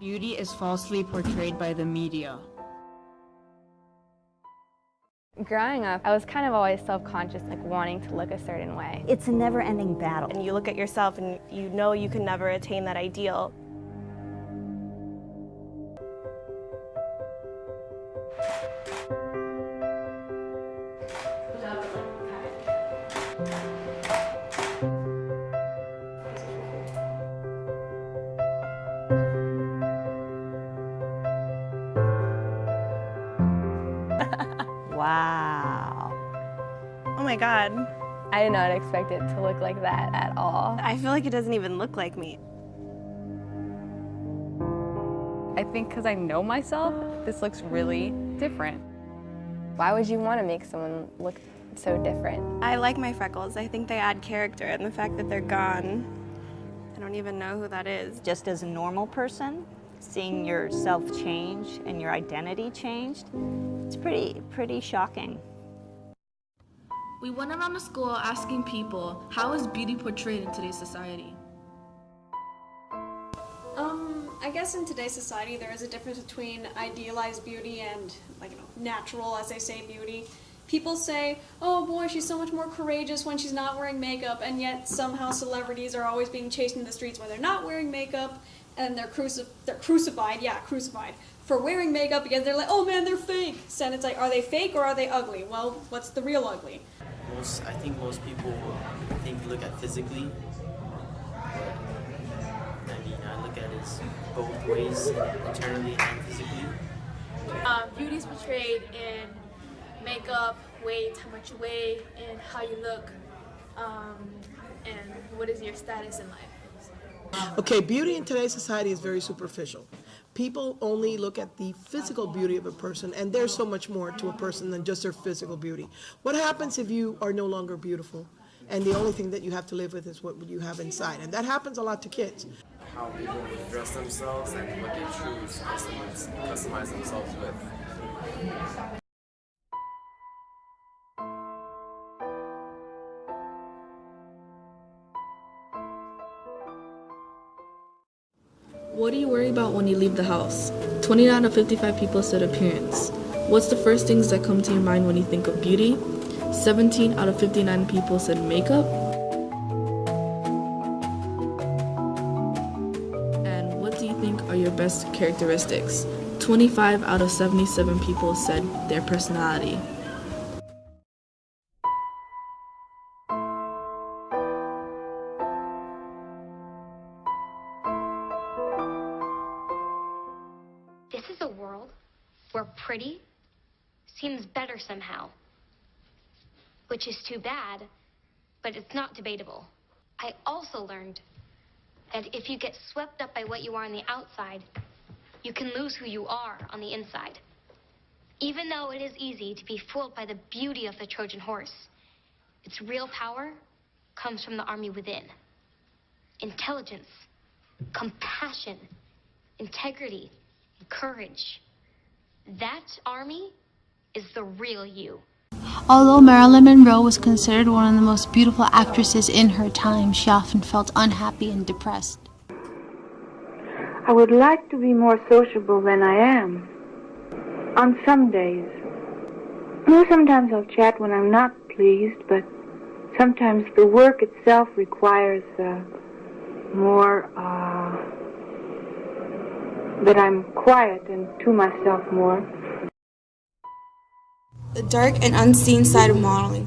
Beauty is falsely portrayed by the media. Growing up, I was kind of always self-conscious, like wanting to look a certain way. It's a never-ending battle. And you look at yourself and you know you can never attain that ideal. Wow. Oh my God. I did not expect it to look like that at all. I feel like it doesn't even look like me. I think because I know myself, this looks really different. Why would you want to make someone look so different? I like my freckles. I think they add character, and the fact that they're gone, I don't even know who that is. Just as a normal person, seeing yourself change and your identity changed, it's pretty shocking. We went around the school asking people, how is beauty portrayed in today's society? I guess in today's society there is a difference between idealized beauty and natural, as they say, beauty. People say, oh boy, she's so much more courageous when she's not wearing makeup, and yet somehow celebrities are always being chased in the streets when they're not wearing makeup, and they're crucified for wearing makeup because they're like, oh man, they're fake. So it's like, are they fake or are they ugly? Well, what's the real ugly? I think most people look at physically. I look at it as both ways, internally and physically. Beauty is portrayed in makeup, weight, how much you weigh, and how you look, and what is your status in life. Okay, beauty in today's society is very superficial. People only look at the physical beauty of a person, and there's so much more to a person than just their physical beauty. What happens if you are no longer beautiful, and the only thing that you have to live with is what you have inside? And that happens a lot to kids. How people dress themselves and what they choose to customize themselves with. What do you worry about when you leave the house? 20 out of 55 people said appearance. What's the first things that come to your mind when you think of beauty? 17 out of 59 people said makeup. And what do you think are your best characteristics? 25 out of 77 people said their personality. This is a world where pretty seems better somehow, which is too bad, but it's not debatable. I also learned that if you get swept up by what you are on the outside, you can lose who you are on the inside. Even though it is easy to be fooled by the beauty of the Trojan horse, its real power comes from the army within. Intelligence, compassion, integrity, courage. That army is the real you. Although Marilyn Monroe was considered one of the most beautiful actresses in her time, she often felt unhappy and depressed. I would like to be more sociable than I am. On some days. Sometimes I'll chat when I'm not pleased, but sometimes the work itself requires more that I'm quiet and to myself more. The dark and unseen side of modeling.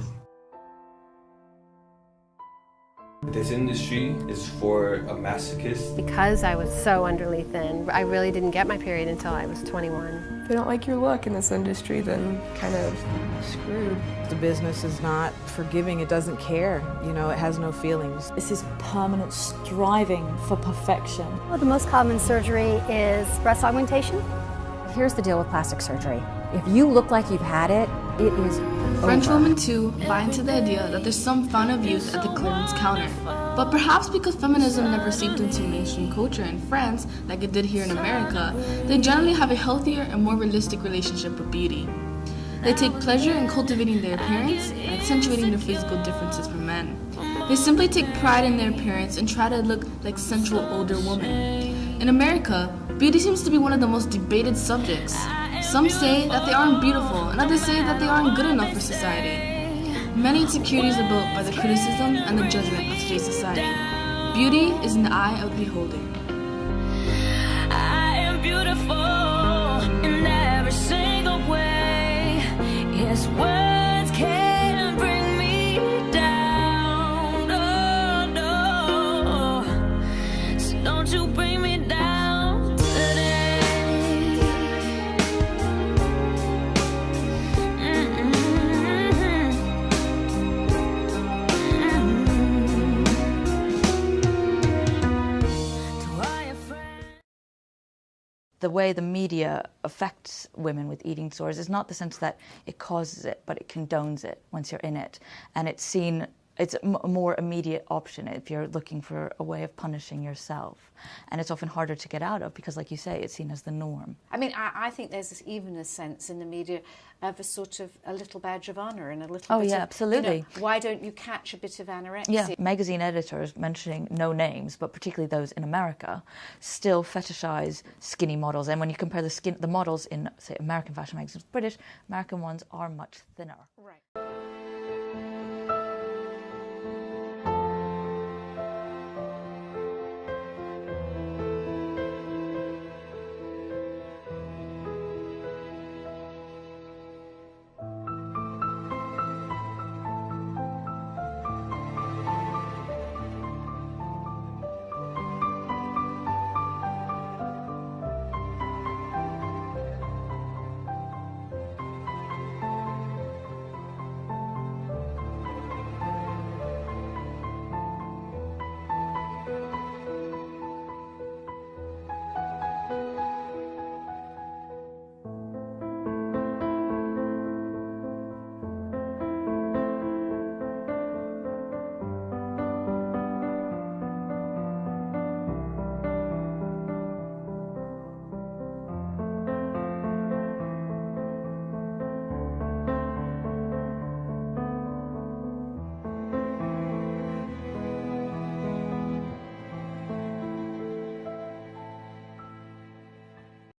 This industry is for a masochist. Because I was so underly thin, I really didn't get my period until I was 21. If they don't like your look in this industry, then kind of screwed. The business is not forgiving, it doesn't care, you know, it has no feelings. This is permanent striving for perfection. Well, the most common surgery is breast augmentation. Here's the deal with plastic surgery. If you look like you've had it, it is French over. women too buy into the idea that there's some fun of youth at the clearance counter. But perhaps because feminism never seeped into mainstream culture in France like it did here in America, they generally have a healthier and more realistic relationship with beauty. They take pleasure in cultivating their appearance and accentuating their physical differences from men. They simply take pride in their appearance and try to look like sensual older women. In America, beauty seems to be one of the most debated subjects. Some say that they aren't beautiful, and others say that they aren't good enough for society. Many insecurities are built by the criticism and the judgment of today's society. Beauty is in the eye of the beholder. I am beautiful in every single way. His words can bring me down. Oh, no. So don't you bring me down today. The way the media affects women with eating disorders is not the sense that it causes it, but it condones it once you're in it. And it's seen, it's a more immediate option if you're looking for a way of punishing yourself. And it's often harder to get out of because, like you say, it's seen as the norm. I mean, I think there's even a sense in the media of a sort of a little badge of honour and a little bit of, absolutely. You know, why don't you catch a bit of anorexia? Yeah, magazine editors, mentioning no names, but particularly those in America, still fetishize skinny models. And when you compare the models in, say, American fashion magazines with British, American ones are much thinner. Right.